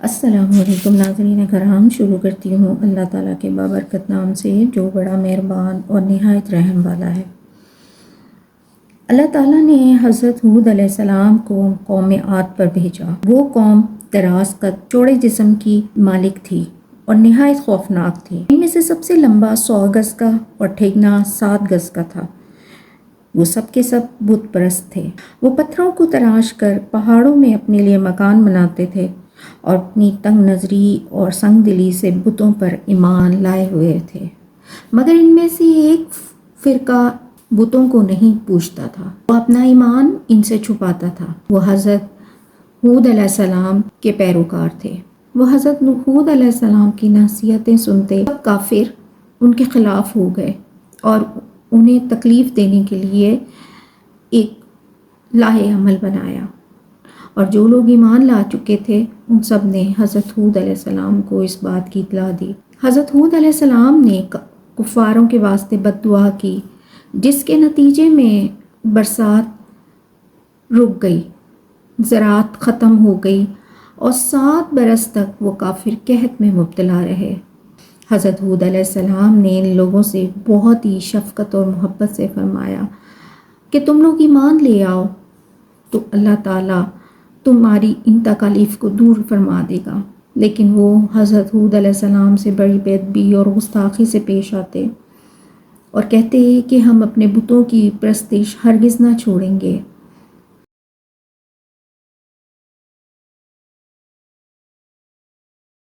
السلام علیکم ناظرین کرام، شروع کرتی ہوں اللہ تعالیٰ کے بابرکت نام سے جو بڑا مہربان اور نہایت رحم والا ہے۔ اللہ تعالیٰ نے حضرت ہود علیہ السلام کو قوم عاد پر بھیجا۔ وہ قوم دراز قد، چوڑے جسم کی مالک تھی اور نہایت خوفناک تھی۔ ان میں سے سب سے لمبا 100 گز کا اور ٹھیکنا 7 گز کا تھا۔ وہ سب کے سب بت پرست تھے۔ وہ پتھروں کو تراش کر پہاڑوں میں اپنے لیے مکان بناتے تھے اور اپنی تنگ نظری اور سنگ دلی سے بتوں پر ایمان لائے ہوئے تھے، مگر ان میں سے ایک فرقہ بتوں کو نہیں پوچھتا تھا۔ وہ اپنا ایمان ان سے چھپاتا تھا۔ وہ حضرت ہود علیہ السلام کے پیروکار تھے۔ وہ حضرت ہود علیہ السلام کی نصیحتیں سنتے کافر ان کے خلاف ہو گئے اور انہیں تکلیف دینے کے لیے ایک لاہ عمل بنایا، اور جو لوگ ایمان لا چکے تھے ان سب نے حضرت ہود علیہ السلام کو اس بات کی اطلاع دی۔ حضرت ہود علیہ السلام نے کفاروں کے واسطے بد دعا کی، جس کے نتیجے میں برسات رک گئی، زراعت ختم ہو گئی اور 7 برس تک وہ کافر قحط میں مبتلا رہے۔ حضرت ہود علیہ السلام نے ان لوگوں سے بہت ہی شفقت اور محبت سے فرمایا کہ تم لوگ ایمان لے آؤ تو اللہ تعالیٰ تمہاری ان تکالیف کو دور فرما دے گا، لیکن وہ حضرت ہود علیہ السلام سے بڑی بے ادبی اور گستاخی سے پیش آتے اور کہتے کہ ہم اپنے بتوں کی پرستش ہرگز نہ چھوڑیں گے۔